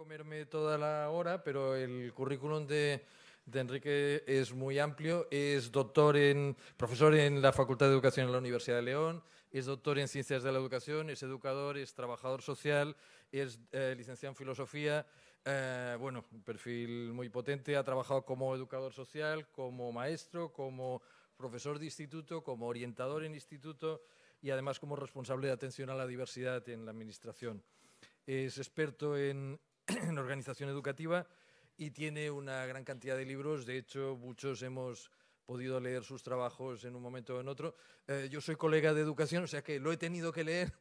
comerme toda la hora, pero el currículum de Enrique es muy amplio. Es profesor en la Facultad de Educación en la Universidad de León, es doctor en Ciencias de la Educación, es educador, es trabajador social, es licenciado en Filosofía. Bueno, un perfil muy potente. Ha trabajado como educador social, como maestro, como profesor de instituto, como orientador en instituto y además como responsable de atención a la diversidad en la administración. Es experto en organización educativa y tiene una gran cantidad de libros. De hecho, muchos hemos podido leer sus trabajos en un momento o en otro. Yo soy colega de educación, o sea que lo he tenido que leer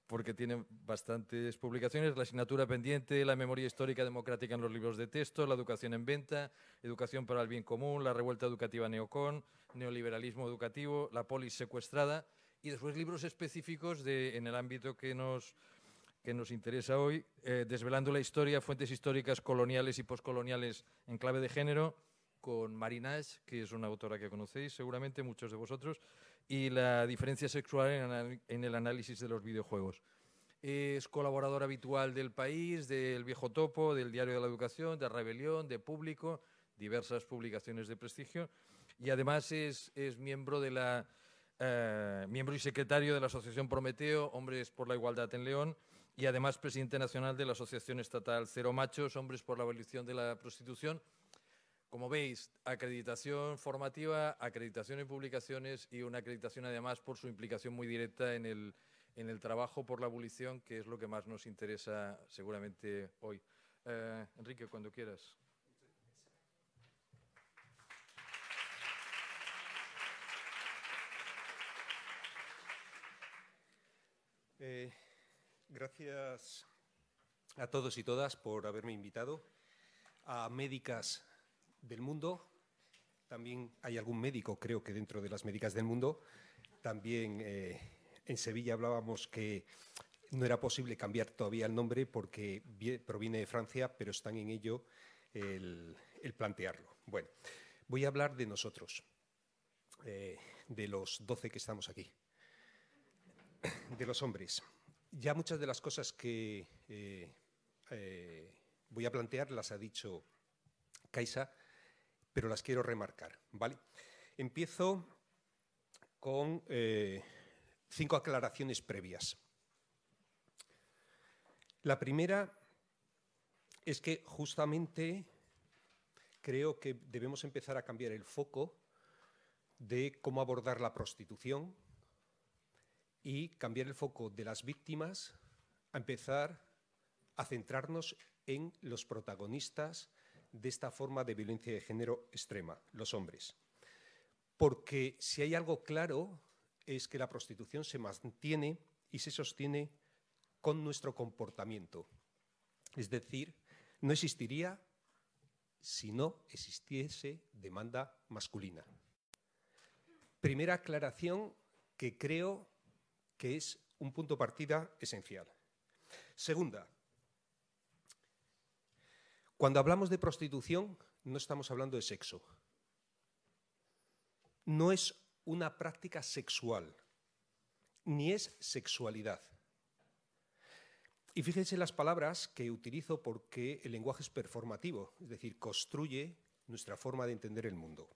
porque tiene bastantes publicaciones. La asignatura pendiente, la memoria histórica democrática en los libros de texto, la educación en venta, educación para el bien común, la revuelta educativa neocon, neoliberalismo educativo, la polis secuestrada y después libros específicos en el ámbito que nos interesa hoy, desvelando la historia, fuentes históricas coloniales y poscoloniales en clave de género, con Marinage, que es una autora que conocéis seguramente muchos de vosotros, y la diferencia sexual en el análisis de los videojuegos. Es colaborador habitual del País, del Viejo Topo, del Diario de la Educación, de Rebelión, de Público, diversas publicaciones de prestigio, y además es miembro miembro y secretario de la Asociación Prometeo, Hombres por la Igualdad en León, y además presidente nacional de la Asociación Estatal Cero Machos, Hombres por la Abolición de la Prostitución. Como veis, acreditación formativa, acreditación en publicaciones y una acreditación además por su implicación muy directa en el trabajo por la abolición, que es lo que más nos interesa seguramente hoy. Enrique, cuando quieras. Gracias a todos y todas por haberme invitado. A médicas del mundo, también hay algún médico, creo que dentro de las médicas del mundo. También en Sevilla hablábamos que no era posible cambiar todavía el nombre porque proviene de Francia, pero están en ello el plantearlo. Bueno, voy a hablar de nosotros, de los 12 que estamos aquí, de los hombres. Ya muchas de las cosas que voy a plantear las ha dicho Kaisa, pero las quiero remarcar, ¿vale? Empiezo con 5 aclaraciones previas. La primera es que justamente creo que debemos empezar a cambiar el foco de cómo abordar la prostitución y cambiar el foco de las víctimas a empezar a centrarnos en los protagonistas de esta forma de violencia de género extrema, los hombres. Porque si hay algo claro es que la prostitución se mantiene y se sostiene con nuestro comportamiento. Es decir, no existiría si no existiese demanda masculina. Primera aclaración que creo que es un punto de partida esencial. Segunda, cuando hablamos de prostitución no estamos hablando de sexo. No es una práctica sexual, ni es sexualidad. Y fíjense las palabras que utilizo porque el lenguaje es performativo, es decir, construye nuestra forma de entender el mundo.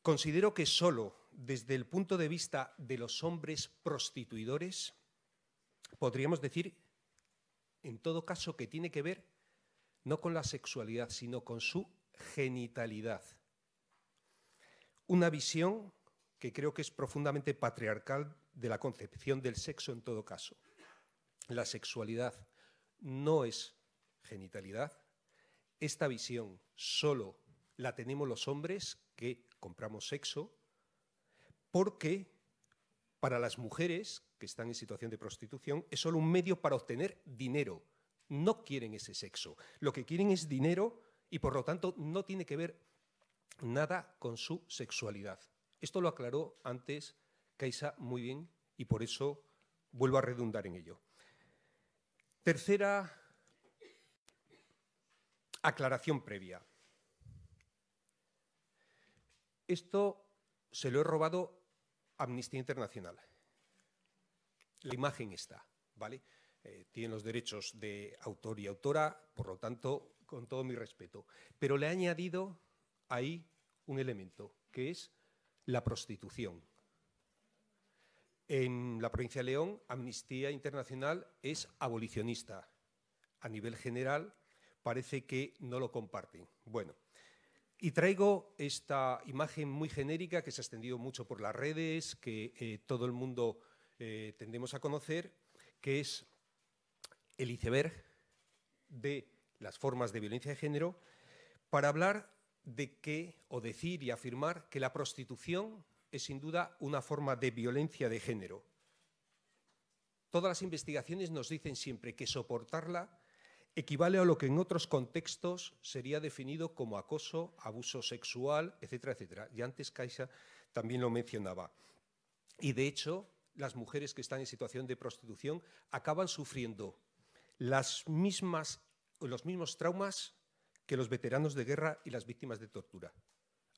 Considero que solo desde el punto de vista de los hombres prostituidores podríamos decir, en todo caso, que tiene que ver no con la sexualidad, sino con su genitalidad. Una visión que creo que es profundamente patriarcal de la concepción del sexo en todo caso. La sexualidad no es genitalidad. Esta visión solo la tenemos los hombres que compramos sexo, porque para las mujeres que están en situación de prostitución es solo un medio para obtener dinero. No quieren ese sexo. Lo que quieren es dinero y por lo tanto no tiene que ver nada con su sexualidad. Esto lo aclaró antes Kaisa muy bien y por eso vuelvo a redundar en ello. Tercera aclaración previa. Esto se lo he robado a Amnistía Internacional. La imagen está, ¿vale? tienen los derechos de autor y autora, por lo tanto, con todo mi respeto. Pero le he añadido ahí un elemento, que es la prostitución. En la provincia de León, Amnistía Internacional es abolicionista. A nivel general, parece que no lo comparten. Bueno, y traigo esta imagen muy genérica que se ha extendido mucho por las redes, que todo el mundo tendemos a conocer, que es el iceberg de las formas de violencia de género, para hablar de que, o decir y afirmar que la prostitución es sin duda una forma de violencia de género. Todas las investigaciones nos dicen siempre que soportarla equivale a lo que en otros contextos sería definido como acoso, abuso sexual, etcétera, etcétera. Y antes Kaisa también lo mencionaba. Y de hecho, las mujeres que están en situación de prostitución acaban sufriendo los mismos traumas que los veteranos de guerra y las víctimas de tortura.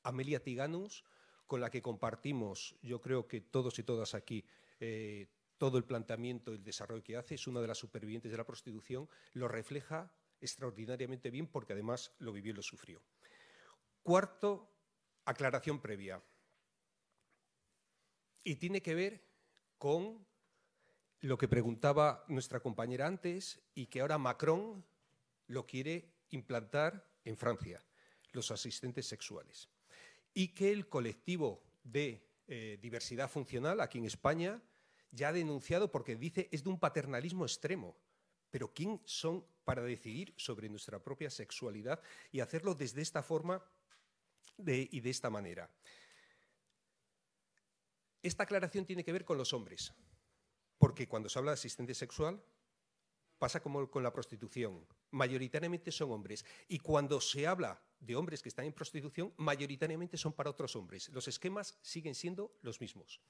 Amelia Tiganus, con la que compartimos, yo creo que todos y todas aquí, todo el planteamiento y el desarrollo que hace, es una de las supervivientes de la prostitución, lo refleja extraordinariamente bien porque además lo vivió y lo sufrió. Cuarto, aclaración previa. Y tiene que ver con lo que preguntaba nuestra compañera antes y que ahora Macron lo quiere implantar en Francia, los asistentes sexuales. Y que el colectivo de diversidad funcional aquí en España ya ha denunciado porque dice es de un paternalismo extremo. Pero ¿quién son para decidir sobre nuestra propia sexualidad y hacerlo desde esta forma y de esta manera? Esta aclaración tiene que ver con los hombres, porque cuando se habla de asistente sexual pasa como con la prostitución. Mayoritariamente son hombres. Y cuando se habla de hombres que están en prostitución, mayoritariamente son para otros hombres. Los esquemas siguen siendo los mismos.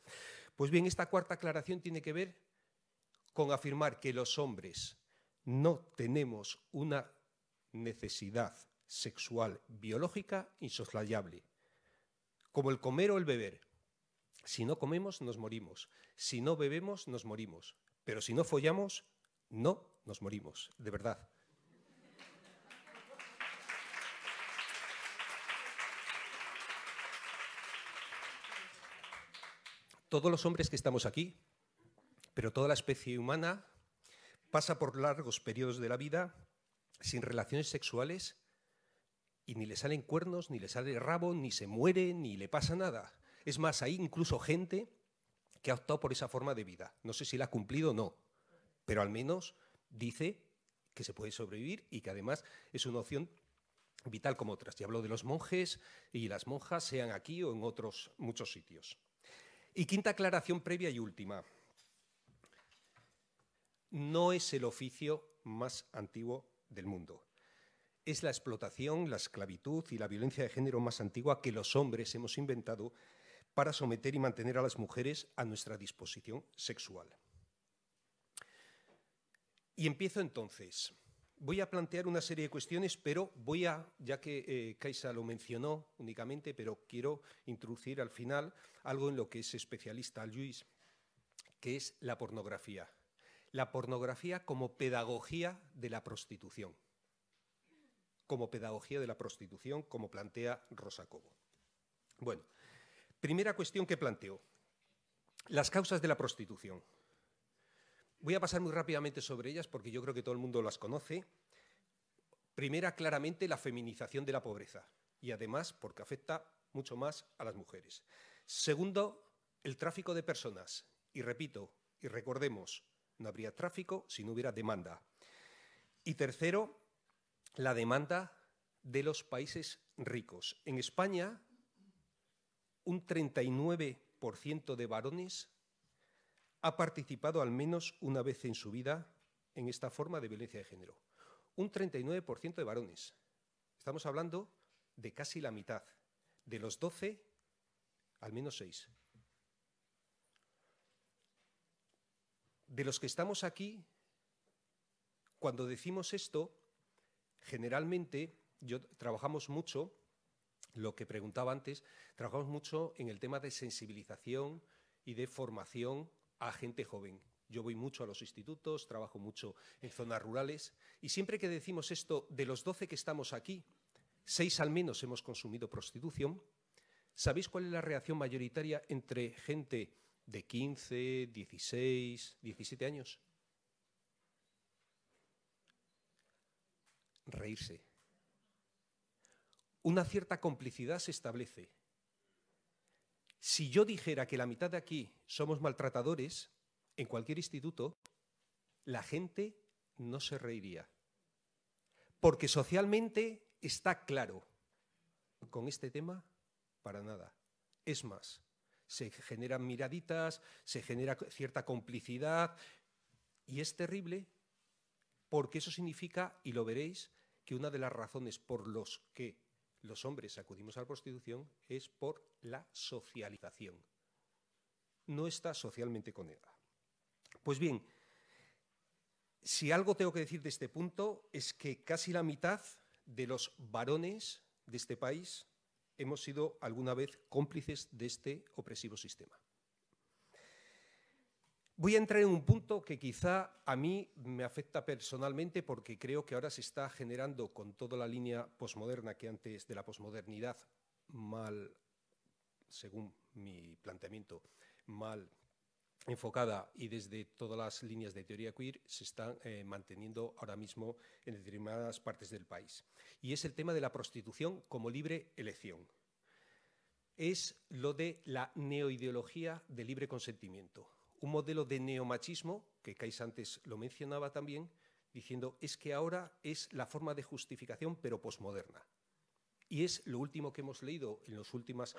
Pues bien, esta cuarta aclaración tiene que ver con afirmar que los hombres no tenemos una necesidad sexual biológica insoslayable, como el comer o el beber. Si no comemos, nos morimos. Si no bebemos, nos morimos. Pero si no follamos, no nos morimos, de verdad. Todos los hombres que estamos aquí, pero toda la especie humana, pasa por largos periodos de la vida sin relaciones sexuales y ni le salen cuernos, ni le sale rabo, ni se muere, ni le pasa nada. Es más, hay incluso gente que ha optado por esa forma de vida. No sé si la ha cumplido o no, pero al menos dice que se puede sobrevivir y que además es una opción vital como otras. Y hablo de los monjes y las monjas, sean aquí o en otros muchos sitios. Y quinta aclaración previa y última. No es el oficio más antiguo del mundo. Es la explotación, la esclavitud y la violencia de género más antigua que los hombres hemos inventado para someter y mantener a las mujeres a nuestra disposición sexual. Y empiezo entonces. Voy a plantear una serie de cuestiones, pero ya que Kaisa lo mencionó únicamente, pero quiero introducir al final algo en lo que es especialista Lluís, que es la pornografía. La pornografía como pedagogía de la prostitución. Como pedagogía de la prostitución, como plantea Rosa Cobo. Bueno, primera cuestión que planteo. Las causas de la prostitución. Voy a pasar muy rápidamente sobre ellas porque yo creo que todo el mundo las conoce. Primera, claramente, la feminización de la pobreza y además porque afecta mucho más a las mujeres. Segundo, el tráfico de personas. Y repito, y recordemos, no habría tráfico si no hubiera demanda. Y tercero, la demanda de los países ricos. En España, un 39% de varones ha participado al menos una vez en su vida en esta forma de violencia de género. Un 39% de varones. Estamos hablando de casi la mitad. De los 12, al menos 6. De los que estamos aquí, cuando decimos esto, generalmente trabajamos mucho, lo que preguntaba antes, trabajamos mucho en el tema de sensibilización y de formación a gente joven. Yo voy mucho a los institutos, trabajo mucho en zonas rurales y siempre que decimos esto, de los 12 que estamos aquí, 6 al menos hemos consumido prostitución. ¿Sabéis cuál es la reacción mayoritaria entre gente de 15, 16, 17 años? Reírse. Una cierta complicidad se establece. Si yo dijera que la mitad de aquí somos maltratadores, en cualquier instituto, la gente no se reiría. Porque socialmente está claro. Con este tema, para nada. Es más, se generan miraditas, se genera cierta complicidad y es terrible porque eso significa, y lo veréis, que una de las razones por las que los hombres acudimos a la prostitución es por la socialización. No está socialmente conectada. Pues bien, si algo tengo que decir de este punto es que casi la mitad de los varones de este país hemos sido alguna vez cómplices de este opresivo sistema. Voy a entrar en un punto que quizá a mí me afecta personalmente porque creo que ahora se está generando con toda la línea posmoderna que antes de la posmodernidad, mal, según mi planteamiento, mal enfocada y desde todas las líneas de teoría queer se están manteniendo ahora mismo en determinadas partes del país. Y es el tema de la prostitución como libre elección. Es lo de la neoideología de libre consentimiento. Un modelo de neomachismo, que Kais antes lo mencionaba también, diciendo es que ahora es la forma de justificación pero posmoderna. Y es lo último que hemos leído en los últimos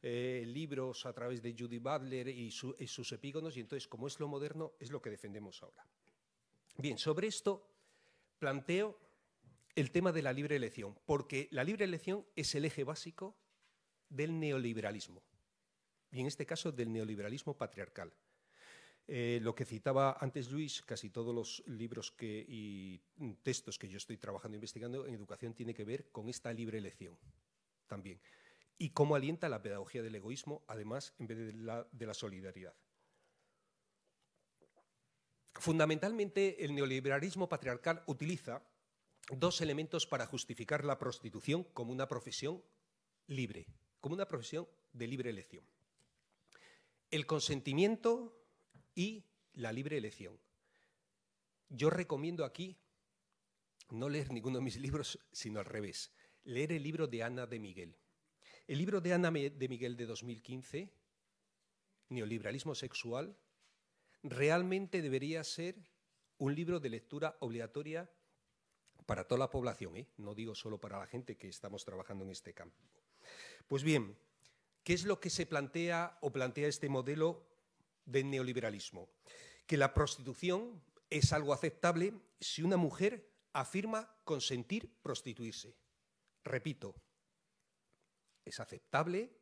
libros a través de Judith Butler y sus epígonos, y entonces, como es lo moderno, es lo que defendemos ahora. Bien, sobre esto planteo el tema de la libre elección, porque la libre elección es el eje básico del neoliberalismo, y en este caso del neoliberalismo patriarcal. Lo que citaba antes Luis, casi todos los libros y textos que yo estoy trabajando e investigando en educación tiene que ver con esta libre elección también. Y cómo alienta la pedagogía del egoísmo, además, en vez de la solidaridad. Fundamentalmente, el neoliberalismo patriarcal utiliza dos elementos para justificar la prostitución como una profesión libre, como una profesión de libre elección. El consentimiento y la libre elección. Yo recomiendo aquí no leer ninguno de mis libros, sino al revés, leer el libro de Ana de Miguel. El libro de Ana de Miguel de 2015, Neoliberalismo sexual, realmente debería ser un libro de lectura obligatoria para toda la población, ¿eh? No digo solo para la gente que estamos trabajando en este campo. Pues bien, ¿qué es lo que se plantea o plantea este modelo del neoliberalismo? Que la prostitución es algo aceptable si una mujer afirma consentir prostituirse. Repito, es aceptable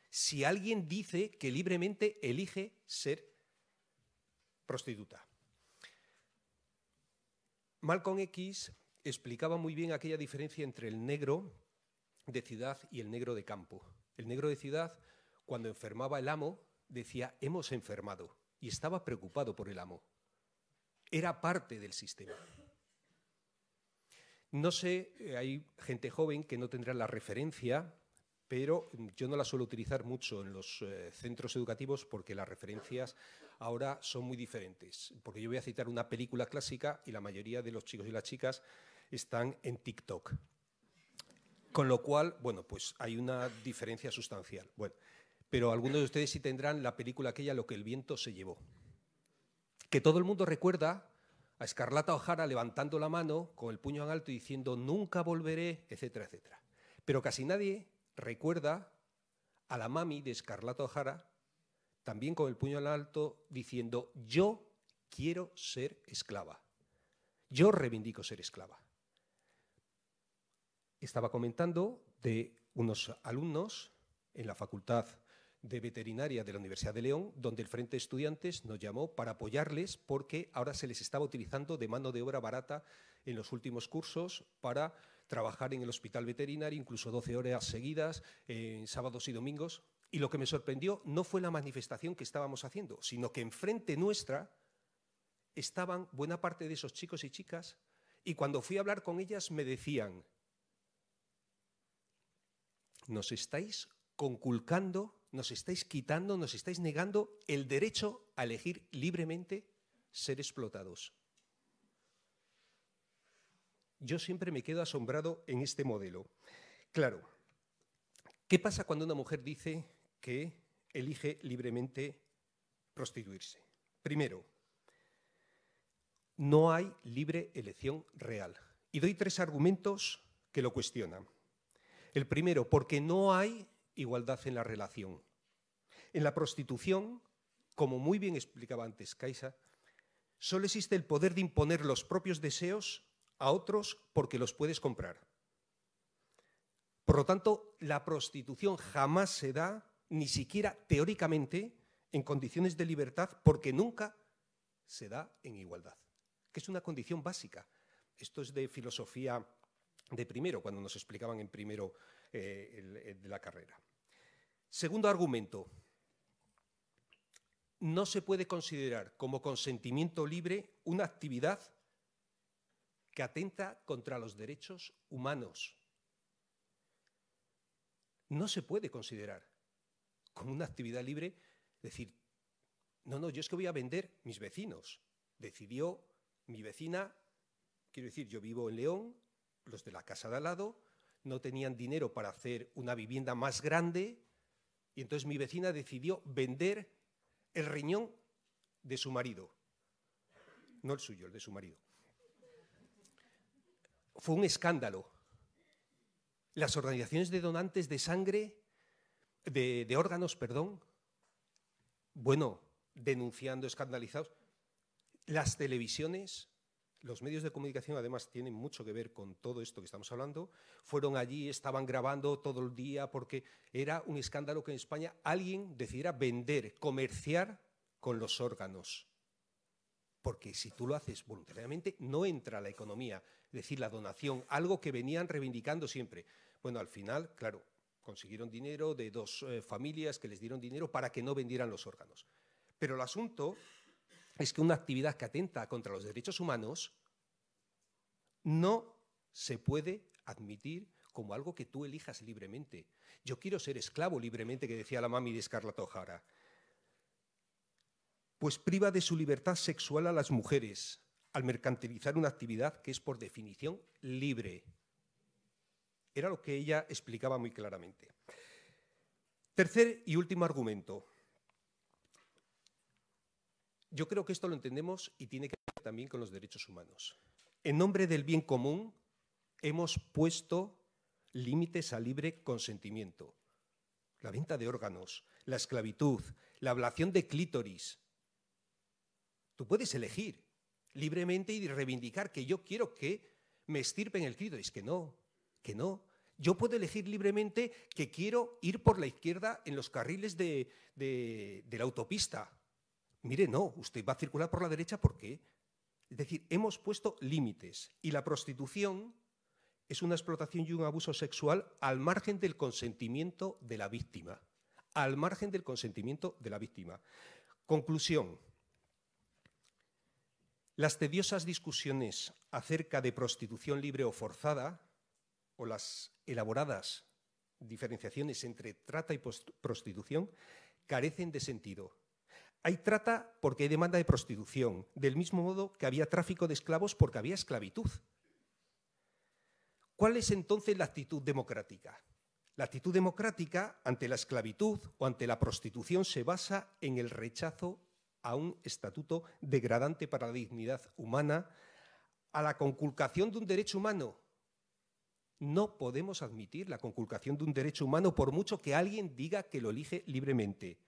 si alguien dice que libremente elige ser prostituta. Malcolm X explicaba muy bien aquella diferencia entre el negro de ciudad y el negro de campo. El negro de ciudad, cuando enfermaba el amo, decía, hemos enfermado, y estaba preocupado por el amo. Era parte del sistema. No sé, hay gente joven que no tendrá la referencia, pero yo no la suelo utilizar mucho en los centros educativos porque las referencias ahora son muy diferentes. Porque yo voy a citar una película clásica y la mayoría de los chicos y las chicas están en TikTok. Con lo cual, bueno, pues hay una diferencia sustancial. Bueno, pero algunos de ustedes sí tendrán la película aquella Lo que el viento se llevó. Que todo el mundo recuerda a Scarlett O'Hara levantando la mano con el puño en alto y diciendo nunca volveré, etcétera, etcétera. Pero casi nadie recuerda a la mami de Scarlett O'Hara también con el puño en alto diciendo yo quiero ser esclava. Yo reivindico ser esclava. Estaba comentando de unos alumnos en la Facultad de Veterinaria de la Universidad de León, donde el Frente de Estudiantes nos llamó para apoyarles porque ahora se les estaba utilizando de mano de obra barata en los últimos cursos para trabajar en el hospital veterinario, incluso 12 horas seguidas, en sábados y domingos. Y lo que me sorprendió no fue la manifestación que estábamos haciendo, sino que enfrente nuestra estaban buena parte de esos chicos y chicas, y cuando fui a hablar con ellas me decían: nos estáis conculcando, nos estáis quitando, nos estáis negando el derecho a elegir libremente ser explotados. Yo siempre me quedo asombrado en este modelo. Claro, ¿qué pasa cuando una mujer dice que elige libremente prostituirse? Primero, no hay libre elección real. Y doy 3 argumentos que lo cuestionan. El primero, porque no hay igualdad en la relación. En la prostitución, como muy bien explicaba antes Kaisa, solo existe el poder de imponer los propios deseos a otros porque los puedes comprar. Por lo tanto, la prostitución jamás se da, ni siquiera teóricamente, en condiciones de libertad, porque nunca se da en igualdad, que es una condición básica. Esto es de filosofía de primero, cuando nos explicaban en primero de la carrera. Segundo argumento, no se puede considerar como consentimiento libre una actividad que atenta contra los derechos humanos. No se puede considerar como una actividad libre, decir, no, yo es que voy a vender mis vecinos. Decidió mi vecina, quiero decir, yo vivo en León, los de la casa de al lado no tenían dinero para hacer una vivienda más grande y entonces mi vecina decidió vender el riñón de su marido, no el suyo, el de su marido. Fue un escándalo. Las organizaciones de donantes de sangre, de órganos, perdón, bueno, denunciando, escandalizados. Las televisiones, los medios de comunicación además tienen mucho que ver con todo esto que estamos hablando, fueron allí, estaban grabando todo el día porque era un escándalo que en España alguien decidiera vender, comerciar con los órganos. Porque si tú lo haces voluntariamente no entra la economía, es decir, la donación, algo que venían reivindicando siempre. Bueno, al final, claro, consiguieron dinero de 2 familias que les dieron dinero para que no vendieran los órganos. Pero el asunto es que una actividad que atenta contra los derechos humanos no se puede admitir como algo que tú elijas libremente. Yo quiero ser esclavo libremente, que decía la mami de Scarlett O'Hara. Pues priva de su libertad sexual a las mujeres al mercantilizar una actividad que es por definición libre. Era lo que ella explicaba muy claramente. Tercer y último argumento. Yo creo que esto lo entendemos y tiene que ver también con los derechos humanos. En nombre del bien común hemos puesto límites al libre consentimiento. La venta de órganos, la esclavitud, la ablación de clítoris. Tú puedes elegir libremente y reivindicar que yo quiero que me extirpen el clítoris. Que no, que no. Yo puedo elegir libremente que quiero ir por la izquierda en los carriles de la autopista. Mire, no, usted va a circular por la derecha, ¿por qué? Es decir, hemos puesto límites y la prostitución es una explotación y un abuso sexual al margen del consentimiento de la víctima. Al margen del consentimiento de la víctima. Conclusión. Las tediosas discusiones acerca de prostitución libre o forzada o las elaboradas diferenciaciones entre trata y prostitución carecen de sentido. Hay trata porque hay demanda de prostitución, del mismo modo que había tráfico de esclavos porque había esclavitud. ¿Cuál es entonces la actitud democrática? La actitud democrática ante la esclavitud o ante la prostitución se basa en el rechazo a un estatuto degradante para la dignidad humana, a la conculcación de un derecho humano. No podemos admitir la conculcación de un derecho humano por mucho que alguien diga que lo elige libremente.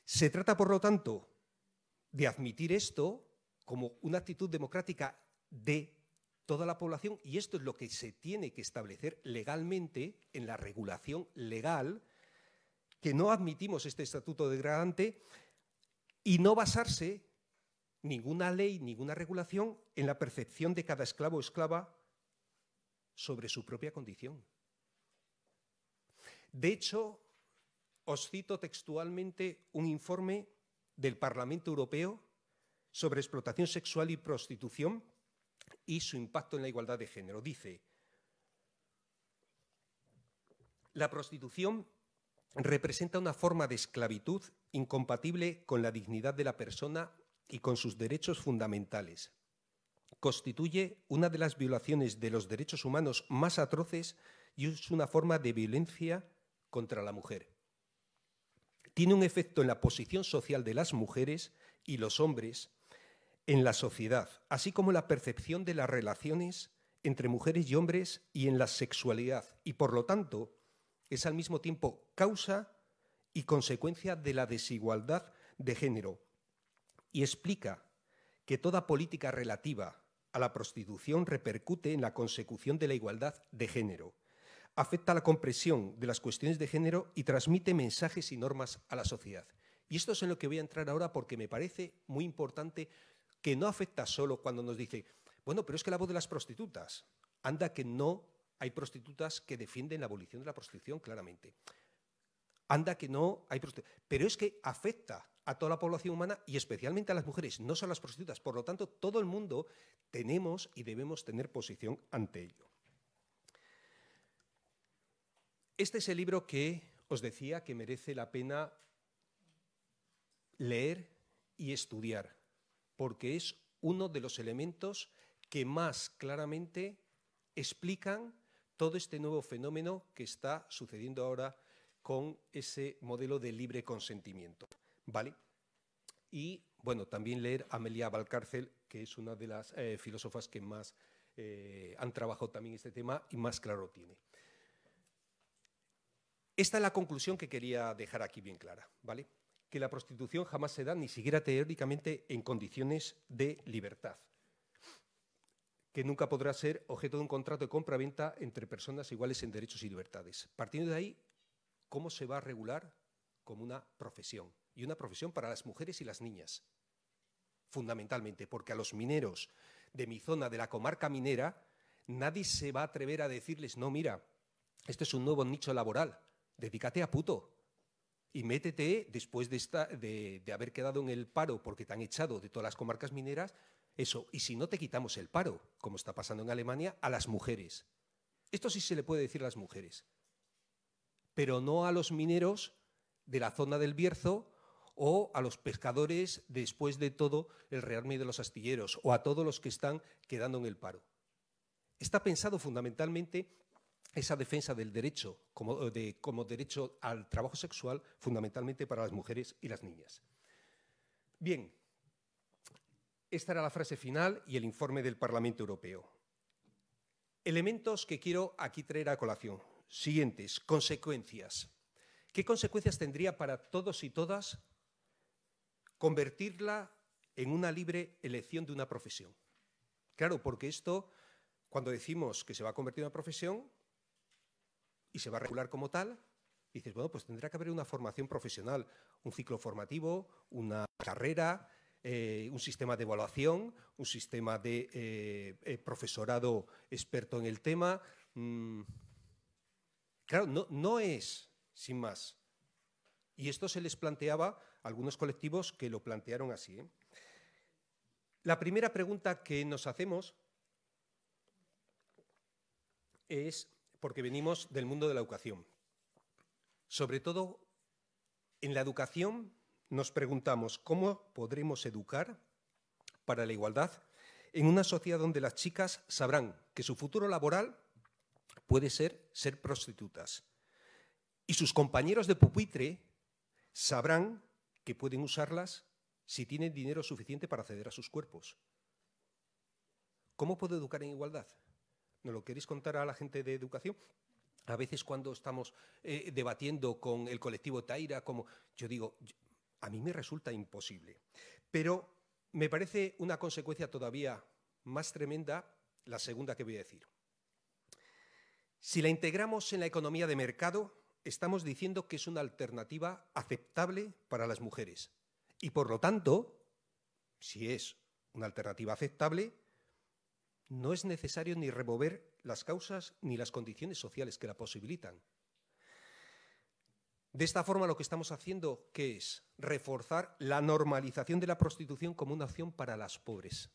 Se trata, por lo tanto, de admitir esto como una actitud democrática de toda la población y esto es lo que se tiene que establecer legalmente en la regulación legal, que no admitimos este estatuto degradante y no basarse ninguna ley, ninguna regulación en la percepción de cada esclavo o esclava sobre su propia condición. De hecho, os cito textualmente un informe del Parlamento Europeo sobre explotación sexual y prostitución y su impacto en la igualdad de género. Dice: la prostitución representa una forma de esclavitud incompatible con la dignidad de la persona y con sus derechos fundamentales. Constituye una de las violaciones de los derechos humanos más atroces y es una forma de violencia contra la mujer. Tiene un efecto en la posición social de las mujeres y los hombres en la sociedad, así como en la percepción de las relaciones entre mujeres y hombres y en la sexualidad, y por lo tanto es al mismo tiempo causa y consecuencia de la desigualdad de género, y explica que toda política relativa a la prostitución repercute en la consecución de la igualdad de género, afecta a la comprensión de las cuestiones de género y transmite mensajes y normas a la sociedad. Y esto es en lo que voy a entrar ahora porque me parece muy importante, que no afecta solo cuando nos dice, bueno, pero es que la voz de las prostitutas, anda que no hay prostitutas que defienden la abolición de la prostitución claramente. Anda que no hay prostitutas, pero es que afecta a toda la población humana y especialmente a las mujeres, no solo a las prostitutas. Por lo tanto, todo el mundo tenemos y debemos tener posición ante ello. Este es el libro que os decía que merece la pena leer y estudiar, porque es uno de los elementos que más claramente explican todo este nuevo fenómeno que está sucediendo ahora con ese modelo de libre consentimiento, ¿vale? Y, bueno, también leer a Amelia Valcárcel, que es una de las filósofas que más han trabajado también este tema y más claro tiene. Esta es la conclusión que quería dejar aquí bien clara, ¿vale? Que la prostitución jamás se da, ni siquiera teóricamente, en condiciones de libertad, que nunca podrá ser objeto de un contrato de compra-venta entre personas iguales en derechos y libertades. Partiendo de ahí, ¿cómo se va a regular? Como una profesión, y una profesión para las mujeres y las niñas, fundamentalmente, porque a los mineros de mi zona, de la comarca minera, nadie se va a atrever a decirles, no, mira, este es un nuevo nicho laboral, dedícate a puto y métete, después de haber quedado en el paro porque te han echado de todas las comarcas mineras, eso, y si no te quitamos el paro, como está pasando en Alemania, a las mujeres. Esto sí se le puede decir a las mujeres, pero no a los mineros de la zona del Bierzo o a los pescadores después de todo el rearme de los astilleros o a todos los que están quedando en el paro. Está pensado fundamentalmente esa defensa del derecho como derecho al trabajo sexual, fundamentalmente para las mujeres y las niñas. Bien, esta era la frase final y el informe del Parlamento Europeo. Elementos que quiero aquí traer a colación. Siguientes, consecuencias. ¿Qué consecuencias tendría para todos y todas convertirla en una libre elección de una profesión? Claro, porque esto, cuando decimos que se va a convertir en una profesión y se va a regular como tal, dices, bueno, pues tendrá que haber una formación profesional, un ciclo formativo, una carrera, un sistema de evaluación, un sistema de profesorado experto en el tema. Claro, no es sin más. Y esto se les planteaba a algunos colectivos que lo plantearon así, ¿eh? La primera pregunta que nos hacemos es, porque venimos del mundo de la educación. Sobre todo, en la educación nos preguntamos cómo podremos educar para la igualdad en una sociedad donde las chicas sabrán que su futuro laboral puede ser prostitutas y sus compañeros de pupitre sabrán que pueden usarlas si tienen dinero suficiente para acceder a sus cuerpos. ¿Cómo puedo educar en igualdad? ¿No lo queréis contar a la gente de educación? A veces cuando estamos debatiendo con el colectivo Taira, como yo digo, a mí me resulta imposible. Pero me parece una consecuencia todavía más tremenda la segunda que voy a decir. Si la integramos en la economía de mercado, estamos diciendo que es una alternativa aceptable para las mujeres. Y por lo tanto, si es una alternativa aceptable, no es necesario ni remover las causas ni las condiciones sociales que la posibilitan. De esta forma lo que estamos haciendo, ¿qué es? Reforzar la normalización de la prostitución como una opción para las pobres.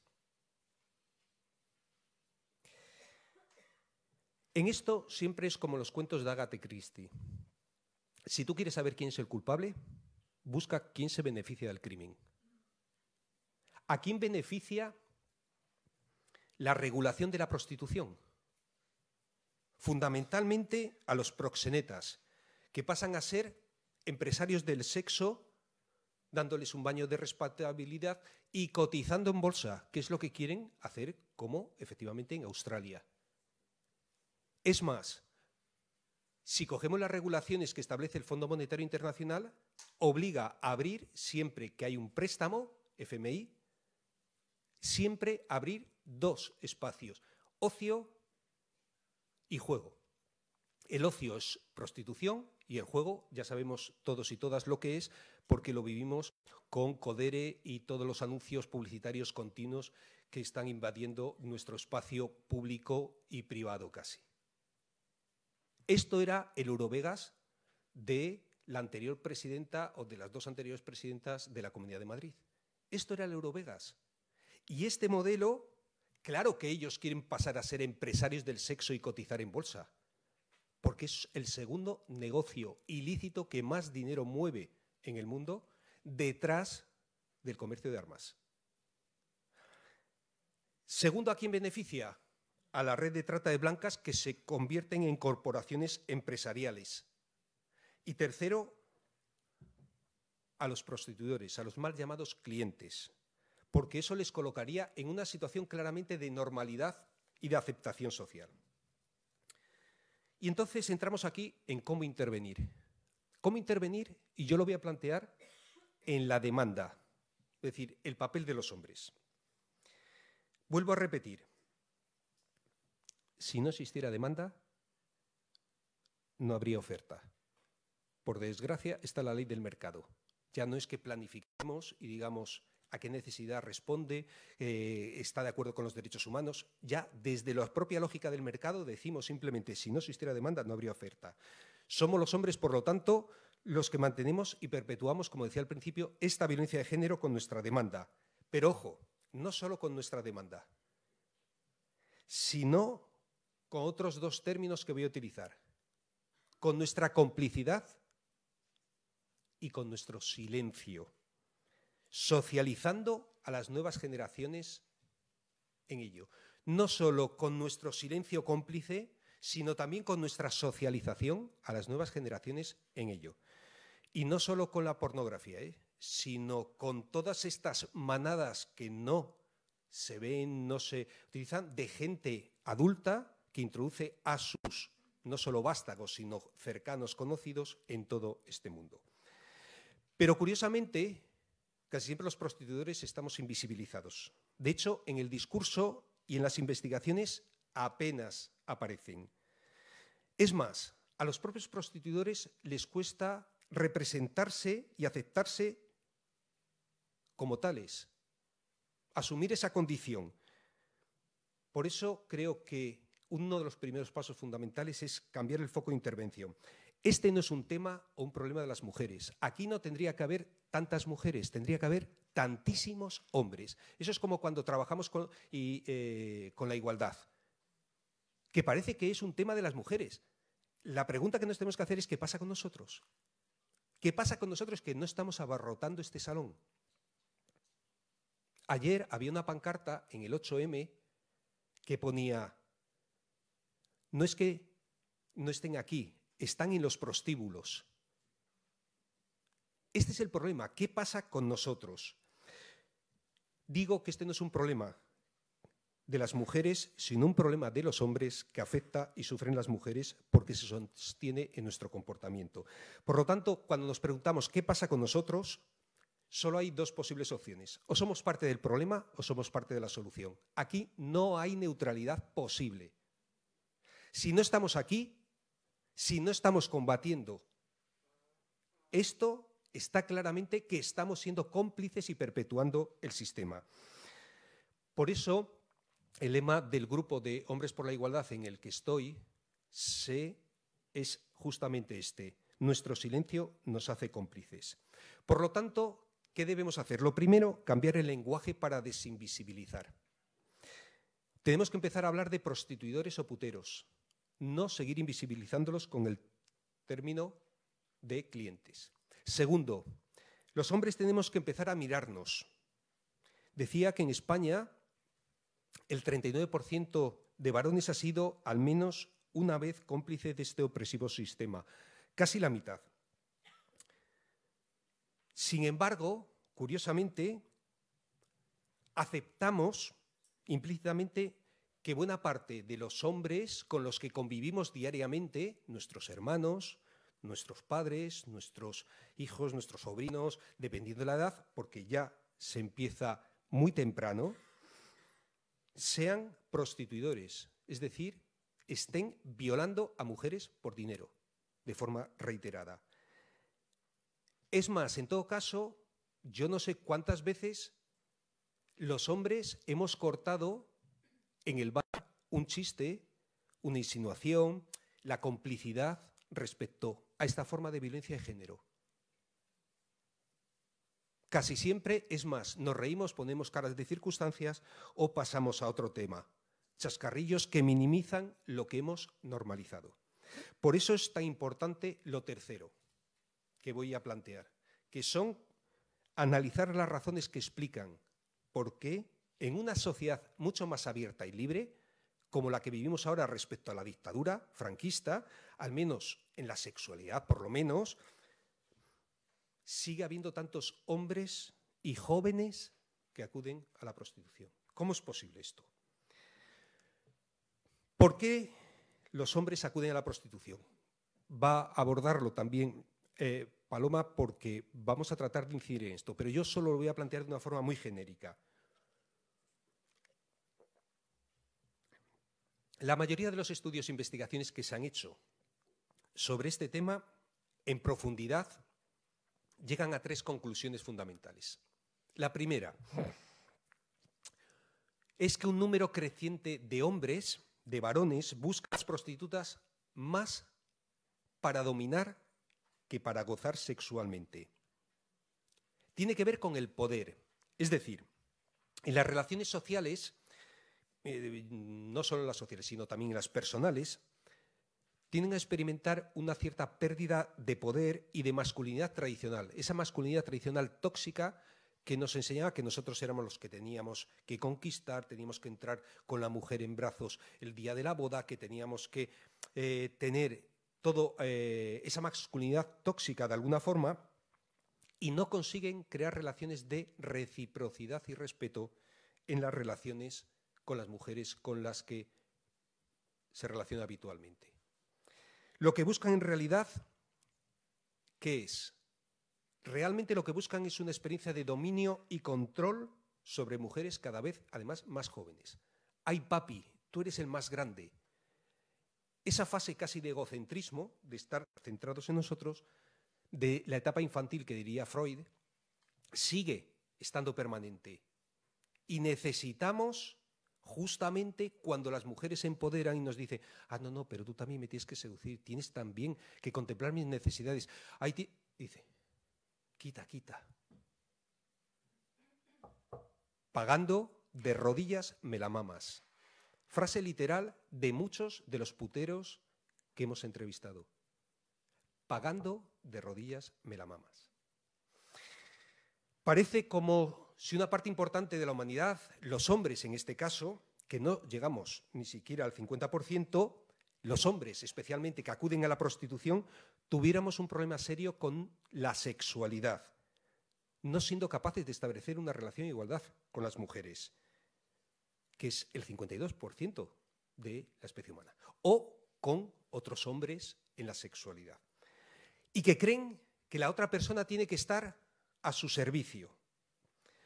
En esto siempre es como los cuentos de Agatha Christie. Si tú quieres saber quién es el culpable, busca quién se beneficia del crimen. ¿A quién beneficia la regulación de la prostitución? Fundamentalmente a los proxenetas, que pasan a ser empresarios del sexo, dándoles un baño de respetabilidad y cotizando en bolsa, que es lo que quieren hacer, como efectivamente en Australia. Es más, si cogemos las regulaciones que establece el Fondo Monetario Internacional, obliga a abrir, siempre que hay un préstamo, FMI, siempre abrir dos espacios, ocio y juego. El ocio es prostitución y el juego, ya sabemos todos y todas lo que es, porque lo vivimos con Codere y todos los anuncios publicitarios continuos que están invadiendo nuestro espacio público y privado casi. Esto era el Eurovegas de la anterior presidenta o de las dos anteriores presidentas de la Comunidad de Madrid. Esto era el Eurovegas. Y este modelo, claro que ellos quieren pasar a ser empresarios del sexo y cotizar en bolsa, porque es el segundo negocio ilícito que más dinero mueve en el mundo detrás del comercio de armas. Segundo, ¿a quién beneficia? A la red de trata de blancas que se convierten en corporaciones empresariales. Y tercero, a los prostituidores, a los mal llamados clientes, porque eso les colocaría en una situación claramente de normalidad y de aceptación social. Y entonces entramos aquí en cómo intervenir. Cómo intervenir, y yo lo voy a plantear en la demanda, es decir, el papel de los hombres. Vuelvo a repetir. Si no existiera demanda, no habría oferta. Por desgracia, está la ley del mercado. Ya no es que planifiquemos y digamos a qué necesidad responde, está de acuerdo con los derechos humanos. Ya desde la propia lógica del mercado decimos simplemente, si no existiera demanda, no habría oferta. Somos los hombres, por lo tanto, los que mantenemos y perpetuamos, como decía al principio, esta violencia de género con nuestra demanda. Pero ojo, no solo con nuestra demanda, sino con otros dos términos que voy a utilizar, con nuestra complicidad y con nuestro silencio, socializando a las nuevas generaciones en ello. No solo con nuestro silencio cómplice, sino también con nuestra socialización a las nuevas generaciones en ello. Y no solo con la pornografía, sino con todas estas manadas que no se ven, no se utilizan, de gente adulta que introduce a sus, no solo vástagos, sino cercanos conocidos en todo este mundo. Pero curiosamente, casi siempre los prostituidores estamos invisibilizados. De hecho, en el discurso y en las investigaciones apenas aparecen. Es más, a los propios prostituidores les cuesta representarse y aceptarse como tales, asumir esa condición. Por eso creo que uno de los primeros pasos fundamentales es cambiar el foco de intervención. Este no es un tema o un problema de las mujeres. Aquí no tendría que haber tantas mujeres, tendría que haber tantísimos hombres. Eso es como cuando trabajamos con la igualdad, que parece que es un tema de las mujeres. La pregunta que nos tenemos que hacer es ¿qué pasa con nosotros? ¿Qué pasa con nosotros que no estamos abarrotando este salón? Ayer había una pancarta en el 8M que ponía: no es que no estén aquí, están en los prostíbulos. Este es el problema. ¿Qué pasa con nosotros? Digo que este no es un problema de las mujeres, sino un problema de los hombres que afecta y sufren las mujeres porque se sostiene en nuestro comportamiento. Por lo tanto, cuando nos preguntamos qué pasa con nosotros, solo hay dos posibles opciones. O somos parte del problema o somos parte de la solución. Aquí no hay neutralidad posible. Si no estamos aquí, si no estamos combatiendo esto, está claramente que estamos siendo cómplices y perpetuando el sistema. Por eso, el lema del grupo de Hombres por la Igualdad en el que estoy es justamente este: Nuestro silencio nos hace cómplices. Por lo tanto, ¿qué debemos hacer? Lo primero, cambiar el lenguaje para desinvisibilizar. Tenemos que empezar a hablar de prostituidores o puteros, no seguir invisibilizándolos con el término de clientes. Segundo, los hombres tenemos que empezar a mirarnos. Decía que en España el 39% de varones ha sido al menos una vez cómplice de este opresivo sistema, casi la mitad. Sin embargo, curiosamente, aceptamos implícitamente que buena parte de los hombres con los que convivimos diariamente, nuestros hermanos, nuestros padres, nuestros hijos, nuestros sobrinos, dependiendo de la edad, porque ya se empieza muy temprano, sean prostituidores, es decir, estén violando a mujeres por dinero, de forma reiterada. Es más, en todo caso, yo no sé cuántas veces los hombres hemos cortado en el bar un chiste, una insinuación, la complicidad respecto a esta forma de violencia de género. Casi siempre, es más, nos reímos, ponemos caras de circunstancias o pasamos a otro tema. Chascarrillos que minimizan lo que hemos normalizado. Por eso es tan importante lo tercero que voy a plantear, que son analizar las razones que explican por qué en una sociedad mucho más abierta y libre, como la que vivimos ahora respecto a la dictadura franquista, al menos en la sexualidad por lo menos, sigue habiendo tantos hombres y jóvenes que acuden a la prostitución. ¿Cómo es posible esto? ¿Por qué los hombres acuden a la prostitución? Va a abordarlo también Paloma, porque vamos a tratar de incidir en esto, pero yo solo lo voy a plantear de una forma muy genérica. La mayoría de los estudios e investigaciones que se han hecho sobre este tema, en profundidad, llegan a tres conclusiones fundamentales. La primera es que un número creciente de hombres, de varones, busca a las prostitutas más para dominar que para gozar sexualmente. Tiene que ver con el poder. Es decir, en las relaciones sociales, no solo en las sociales, sino también en las personales, tienden a experimentar una cierta pérdida de poder y de masculinidad tradicional. Esa masculinidad tradicional tóxica que nos enseñaba que nosotros éramos los que teníamos que conquistar, teníamos que entrar con la mujer en brazos el día de la boda, que teníamos que tener toda esa masculinidad tóxica de alguna forma, y no consiguen crear relaciones de reciprocidad y respeto en las relaciones con las mujeres con las que se relaciona habitualmente. Lo que buscan en realidad, ¿qué es? Realmente lo que buscan es una experiencia de dominio y control sobre mujeres cada vez, además, más jóvenes. ¡Ay, papi, tú eres el más grande! Esa fase casi de egocentrismo, de estar centrados en nosotros, de la etapa infantil que diría Freud, sigue estando permanente. Y necesitamos, justamente cuando las mujeres se empoderan y nos dicen, no, pero tú también me tienes que seducir, tienes también que contemplar mis necesidades. Dice, quita. Pagando de rodillas me la mamas. Frase literal de muchos de los puteros que hemos entrevistado. Pagando de rodillas me la mamas. Parece como si una parte importante de la humanidad, los hombres en este caso, que no llegamos ni siquiera al 50%, los hombres especialmente que acuden a la prostitución, tuviéramos un problema serio con la sexualidad, no siendo capaces de establecer una relación de igualdad con las mujeres, que es el 52% de la especie humana, o con otros hombres en la sexualidad, y que creen que la otra persona tiene que estar a su servicio.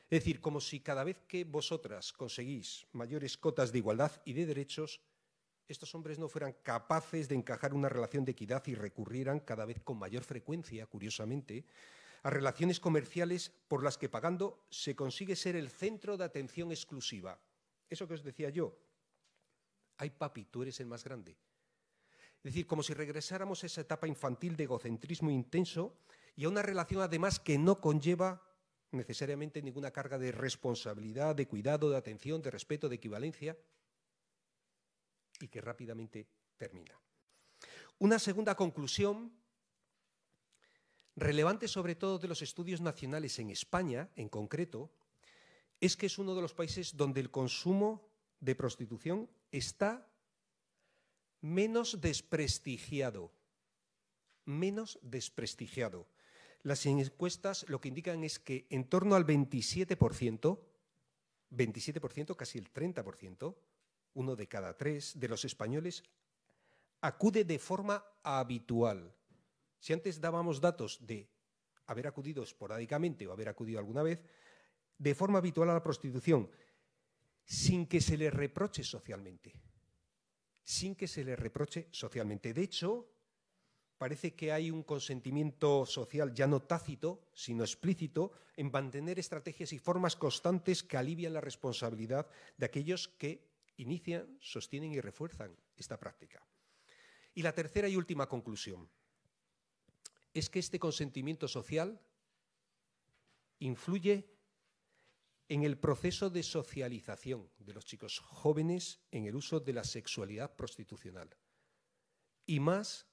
Es decir, como si cada vez que vosotras conseguís mayores cotas de igualdad y de derechos, estos hombres no fueran capaces de encajar una relación de equidad y recurrieran cada vez con mayor frecuencia, curiosamente, a relaciones comerciales por las que pagando se consigue ser el centro de atención exclusiva. Eso que os decía yo. Ay, papi, tú eres el más grande. Es decir, como si regresáramos a esa etapa infantil de egocentrismo intenso y a una relación además que no conlleva necesariamente ninguna carga de responsabilidad, de cuidado, de atención, de respeto, de equivalencia, y que rápidamente termina. Una segunda conclusión, relevante sobre todo de los estudios nacionales en España, en concreto, es que es uno de los países donde el consumo de prostitución está menos desprestigiado. Menos desprestigiado. Las encuestas lo que indican es que en torno al 27%, casi el 30%, 1 de cada 3 de los españoles acude de forma habitual. Si antes dábamos datos de haber acudido esporádicamente o haber acudido alguna vez, de forma habitual a la prostitución, sin que se le reproche socialmente. Sin que se le reproche socialmente. De hecho, parece que hay un consentimiento social ya no tácito, sino explícito, en mantener estrategias y formas constantes que alivian la responsabilidad de aquellos que inician, sostienen y refuerzan esta práctica. Y la tercera y última conclusión es que este consentimiento social influye en el proceso de socialización de los chicos jóvenes en el uso de la sexualidad prostitucional, y más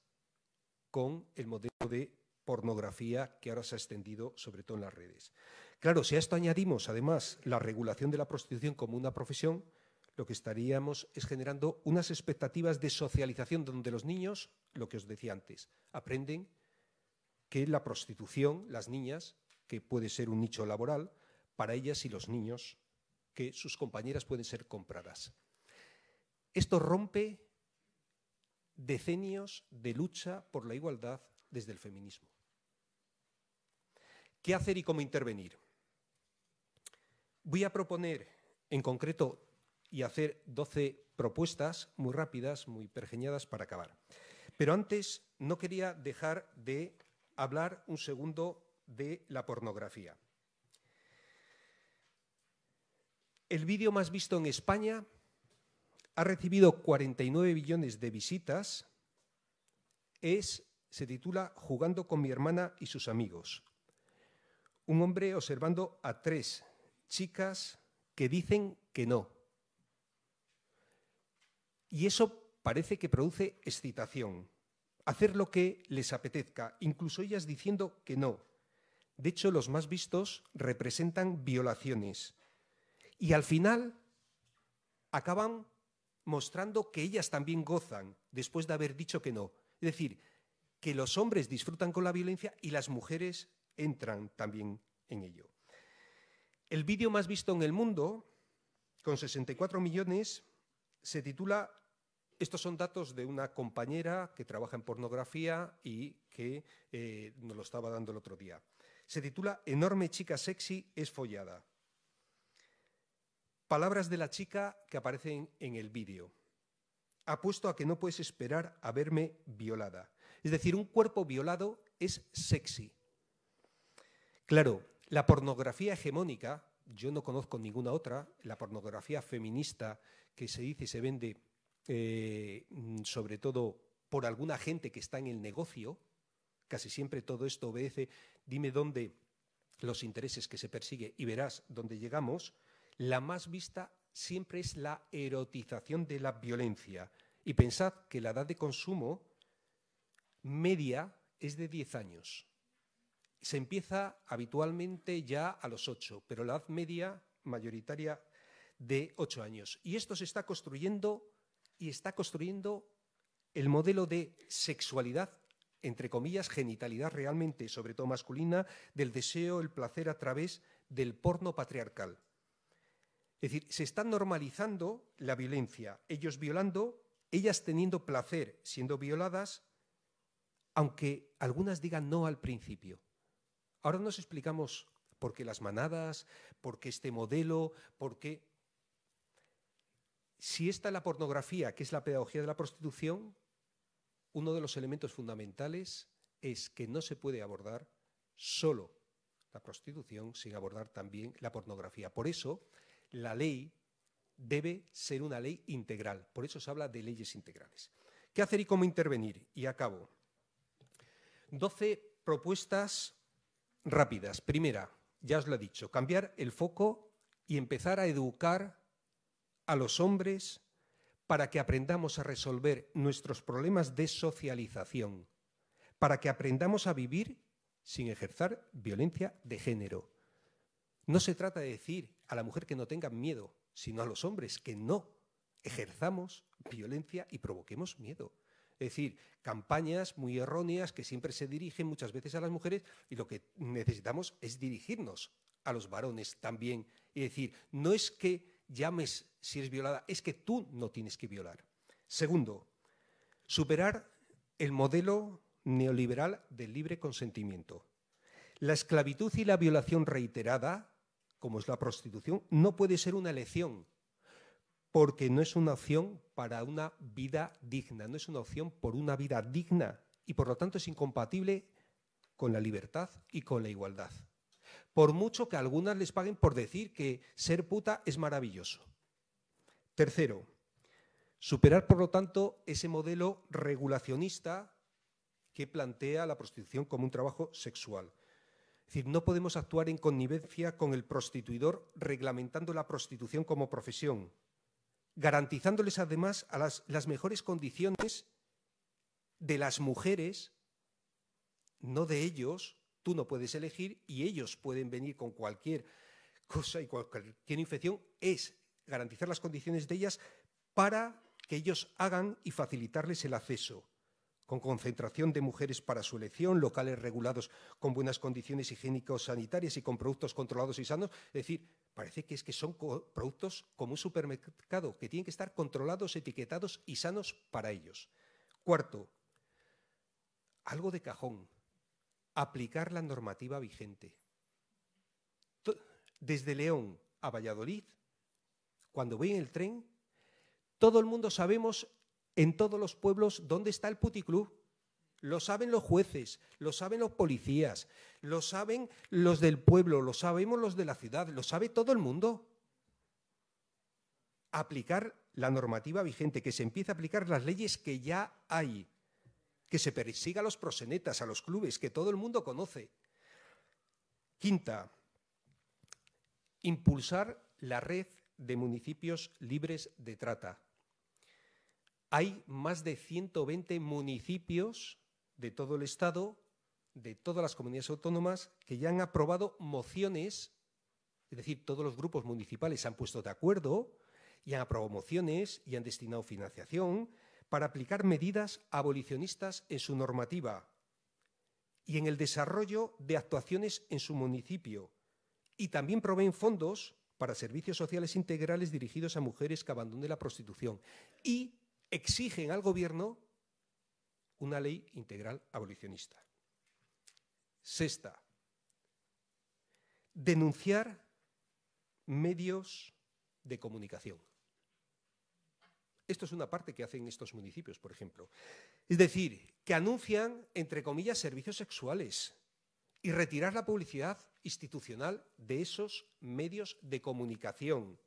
con el modelo de pornografía que ahora se ha extendido sobre todo en las redes. Claro, si a esto añadimos además la regulación de la prostitución como una profesión, lo que estaríamos es generando unas expectativas de socialización donde los niños, lo que os decía antes, aprenden que la prostitución, las niñas, que puede ser un nicho laboral, para ellas y los niños, que sus compañeras pueden ser compradas. Esto rompe decenios de lucha por la igualdad desde el feminismo. ¿Qué hacer y cómo intervenir? Voy a proponer en concreto y hacer 12 propuestas muy rápidas, muy pergeñadas para acabar. Pero antes no quería dejar de hablar un segundo de la pornografía. El vídeo más visto en España ha recibido 49 millones de visitas. Se titula Jugando con mi hermana y sus amigos. Un hombre observando a 3 chicas que dicen que no. Y eso parece que produce excitación. Hacer lo que les apetezca, incluso ellas diciendo que no. De hecho, los más vistos representan violaciones. Y al final acaban mostrando que ellas también gozan después de haber dicho que no. Es decir, que los hombres disfrutan con la violencia y las mujeres entran también en ello. El vídeo más visto en el mundo, con 64 millones, se titula, estos son datos de una compañera que trabaja en pornografía y que nos lo estaba dando el otro día. Se titula Enorme chica sexy es follada. Palabras de la chica que aparecen en el vídeo. Apuesto a que no puedes esperar a verme violada. Es decir, un cuerpo violado es sexy. Claro, la pornografía hegemónica, yo no conozco ninguna otra, la pornografía feminista que se dice y se vende sobre todo por alguna gente que está en el negocio, casi siempre todo esto obedece, dime dónde los intereses que se persigue y verás dónde llegamos. La más vista siempre es la erotización de la violencia. Y pensad que la edad de consumo media es de 10 años. Se empieza habitualmente ya a los 8, pero la edad media mayoritaria de 8 años. Y esto se está construyendo y está construyendo el modelo de sexualidad, entre comillas, genitalidad realmente, sobre todo masculina, del deseo, el placer a través del porno patriarcal. Es decir, se está normalizando la violencia, ellos violando, ellas teniendo placer siendo violadas, aunque algunas digan no al principio. Ahora nos explicamos por qué las manadas, por qué este modelo, por qué. Si esta es la pornografía, que es la pedagogía de la prostitución, uno de los elementos fundamentales es que no se puede abordar solo la prostitución sin abordar también la pornografía. Por eso, la ley debe ser una ley integral. Por eso se habla de leyes integrales. ¿Qué hacer y cómo intervenir? Y acabo. 12 propuestas rápidas. Primera, ya os lo he dicho, cambiar el foco y empezar a educar a los hombres para que aprendamos a resolver nuestros problemas de socialización, para que aprendamos a vivir sin ejercer violencia de género. No se trata de decir a la mujer que no tengan miedo, sino a los hombres que no ejerzamos violencia y provoquemos miedo. Es decir, campañas muy erróneas que siempre se dirigen muchas veces a las mujeres, y lo que necesitamos es dirigirnos a los varones también y decir, no es que llames si eres violada, es que tú no tienes que violar. Segundo, superar el modelo neoliberal del libre consentimiento. La esclavitud y la violación reiterada, como es la prostitución, no puede ser una elección, porque no es una opción para una vida digna, no es una opción por una vida digna y por lo tanto es incompatible con la libertad y con la igualdad. Por mucho que a algunas les paguen por decir que ser puta es maravilloso. Tercero, superar por lo tanto ese modelo regulacionista que plantea la prostitución como un trabajo sexual. Es decir, no podemos actuar en connivencia con el prostituidor reglamentando la prostitución como profesión, garantizándoles además a las mejores condiciones de las mujeres, no de ellos. Tú no puedes elegir y ellos pueden venir con cualquier cosa y cualquier infección. Es garantizar las condiciones de ellas para que ellos hagan y facilitarles el acceso, con concentración de mujeres para su elección, locales regulados con buenas condiciones higiénico-sanitarias y con productos controlados y sanos. Es decir, parece que son productos como un supermercado, que tienen que estar controlados, etiquetados y sanos para ellos. Cuarto, algo de cajón, aplicar la normativa vigente. Desde León a Valladolid, cuando voy en el tren, todo el mundo sabemos en todos los pueblos dónde está el puticlub. Lo saben los jueces, lo saben los policías, lo saben los del pueblo, lo sabemos los de la ciudad, lo sabe todo el mundo. Aplicar la normativa vigente, que se empiece a aplicar las leyes que ya hay, que se persiga a los proxenetas, a los clubes, que todo el mundo conoce. Quinta, impulsar la red de municipios libres de trata. Hay más de 120 municipios de todo el Estado, de todas las comunidades autónomas, que ya han aprobado mociones, es decir, todos los grupos municipales se han puesto de acuerdo y han aprobado mociones y han destinado financiación para aplicar medidas abolicionistas en su normativa y en el desarrollo de actuaciones en su municipio. Y también proveen fondos para servicios sociales integrales dirigidos a mujeres que abandonen la prostitución. Y exigen al Gobierno una ley integral abolicionista. Sexta, denunciar medios de comunicación. Esto es una parte que hacen estos municipios, por ejemplo. Es decir, que anuncian, entre comillas, servicios sexuales y retirar la publicidad institucional de esos medios de comunicación,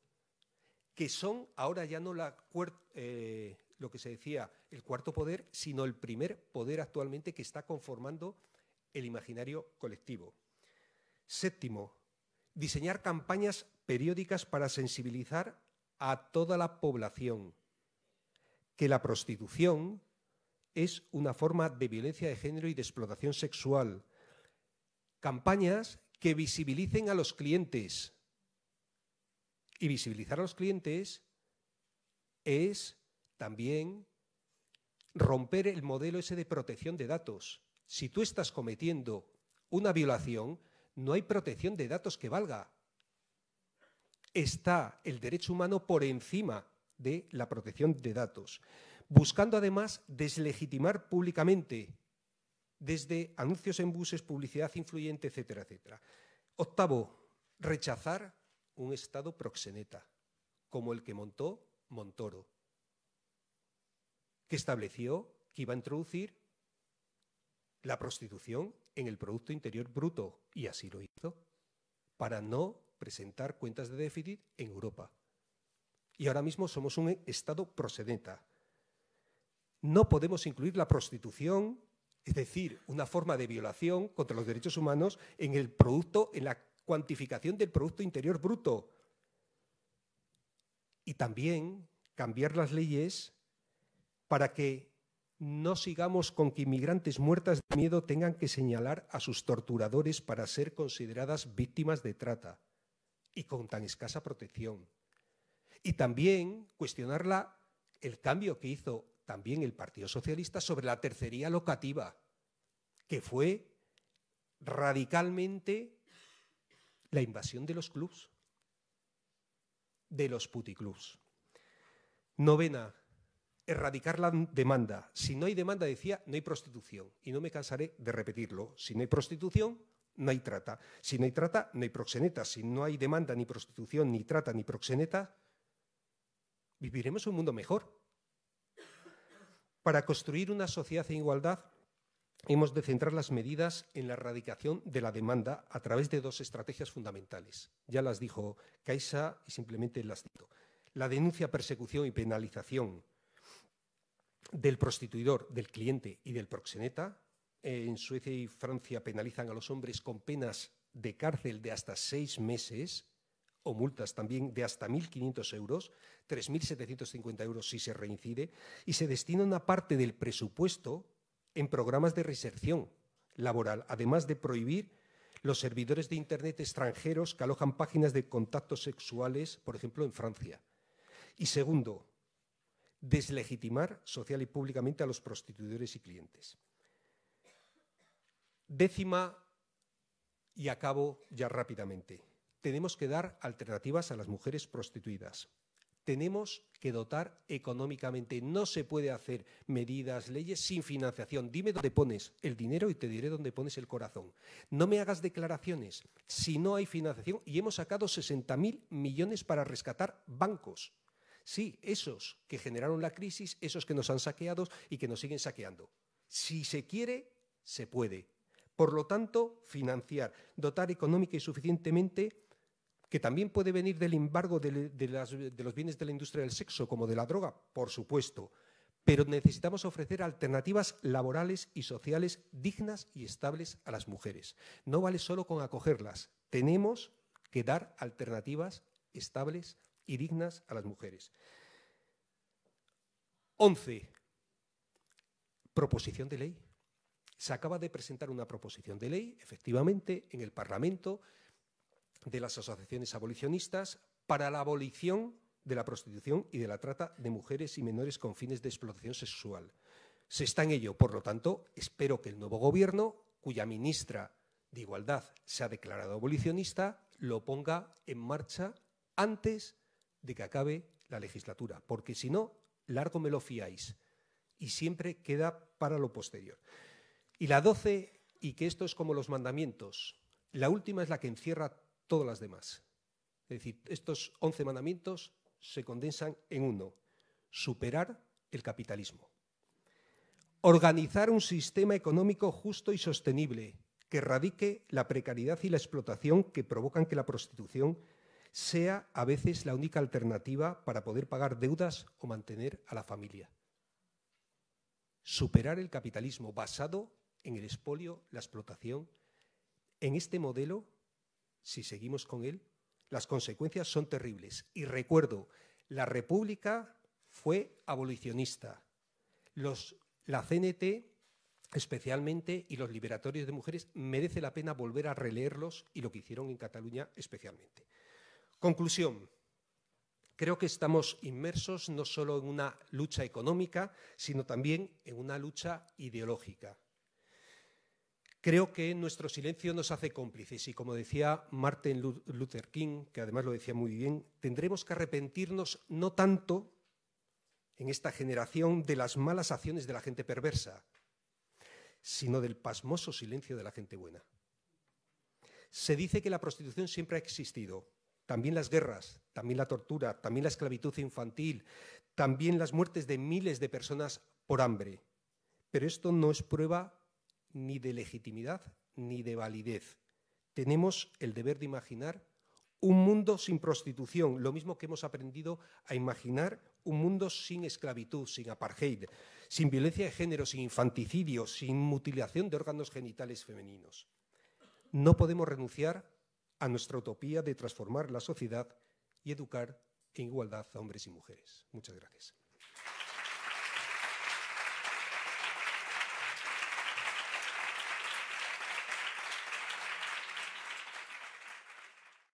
que son ahora ya no lo que se decía el cuarto poder, sino el primer poder actualmente que está conformando el imaginario colectivo. Séptimo, diseñar campañas periódicas para sensibilizar a toda la población que la prostitución es una forma de violencia de género y de explotación sexual. Campañas que visibilicen a los clientes. Y visibilizar a los clientes es también romper el modelo ese de protección de datos. Si tú estás cometiendo una violación, no hay protección de datos que valga. Está el derecho humano por encima de la protección de datos, buscando además deslegitimar públicamente desde anuncios en buses, publicidad influyente, etcétera, etcétera. Octavo, rechazar un Estado proxeneta, como el que montó Montoro, que estableció que iba a introducir la prostitución en el Producto Interior Bruto, y así lo hizo, para no presentar cuentas de déficit en Europa. Y ahora mismo somos un Estado proxeneta. no podemos incluir la prostitución, es decir, una forma de violación contra los derechos humanos en el producto, en la cuantificación del Producto Interior Bruto. Y también cambiar las leyes para que no sigamos con que inmigrantes muertas de miedo tengan que señalar a sus torturadores para ser consideradas víctimas de trata y con tan escasa protección. Y también cuestionar el cambio que hizo también el Partido Socialista sobre la tercería locativa, que fue radicalmente la invasión de los clubs, de los puticlubs. Novena, erradicar la demanda. Si no hay demanda, decía, no hay prostitución. Y no me cansaré de repetirlo. Si no hay prostitución, no hay trata. Si no hay trata, no hay proxeneta. Si no hay demanda, ni prostitución, ni trata, ni proxeneta, viviremos un mundo mejor. Para construir una sociedad en igualdad, hemos de centrar las medidas en la erradicación de la demanda a través de dos estrategias fundamentales. Ya las dijo Caixa y simplemente las cito. La denuncia, persecución y penalización del prostituidor, del cliente y del proxeneta. En Suecia y Francia penalizan a los hombres con penas de cárcel de hasta 6 meses o multas también de hasta 1.500 euros, 3.750 euros si se reincide, y se destina una parte del presupuesto en programas de reinserción laboral, además de prohibir los servidores de Internet extranjeros que alojan páginas de contactos sexuales, por ejemplo, en Francia. Y segundo, deslegitimar social y públicamente a los prostituidores y clientes. Décima, y acabo ya rápidamente, tenemos que dar alternativas a las mujeres prostituidas. Tenemos que dotar económicamente. No se puede hacer medidas, leyes sin financiación. Dime dónde pones el dinero y te diré dónde pones el corazón. No me hagas declaraciones si no hay financiación. Y hemos sacado 60.000 millones para rescatar bancos. Sí, esos que generaron la crisis, esos que nos han saqueado y que nos siguen saqueando. Si se quiere, se puede. Por lo tanto, financiar, dotar económica y suficientemente, que también puede venir del embargo de los bienes de la industria del sexo, como de la droga, por supuesto. Pero necesitamos ofrecer alternativas laborales y sociales dignas y estables a las mujeres. No vale solo con acogerlas. Tenemos que dar alternativas estables y dignas a las mujeres. 11. Proposición de ley. Se acaba de presentar una proposición de ley, efectivamente, en el Parlamento, de las asociaciones abolicionistas para la abolición de la prostitución y de la trata de mujeres y menores con fines de explotación sexual. Se está en ello, por lo tanto, espero que el nuevo gobierno, cuya ministra de Igualdad se ha declarado abolicionista, lo ponga en marcha antes de que acabe la legislatura, porque si no, largo me lo fiáis y siempre queda para lo posterior. Y la 12, y que esto es como los mandamientos, la última es la que encierra todas las demás. Es decir, estos 11 mandamientos se condensan en uno: superar el capitalismo. Organizar un sistema económico justo y sostenible que erradique la precariedad y la explotación que provocan que la prostitución sea a veces la única alternativa para poder pagar deudas o mantener a la familia. Superar el capitalismo basado en el expolio, la explotación. En este modelo, si seguimos con él, las consecuencias son terribles. Y recuerdo, la República fue abolicionista. La CNT, especialmente, y los liberatorios de mujeres, merece la pena volver a releerlos y lo que hicieron en Cataluña especialmente. Conclusión. Creo que estamos inmersos no solo en una lucha económica, sino también en una lucha ideológica. Creo que nuestro silencio nos hace cómplices y, como decía Martin Luther King, que además lo decía muy bien, tendremos que arrepentirnos no tanto en esta generación de las malas acciones de la gente perversa, sino del pasmoso silencio de la gente buena. Se dice que la prostitución siempre ha existido, también las guerras, también la tortura, también la esclavitud infantil, también las muertes de miles de personas por hambre, pero esto no es prueba ni de legitimidad ni de validez. Tenemos el deber de imaginar un mundo sin prostitución, lo mismo que hemos aprendido a imaginar un mundo sin esclavitud, sin apartheid, sin violencia de género, sin infanticidio, sin mutilación de órganos genitales femeninos. No podemos renunciar a nuestra utopía de transformar la sociedad y educar en igualdad a hombres y mujeres. Muchas gracias.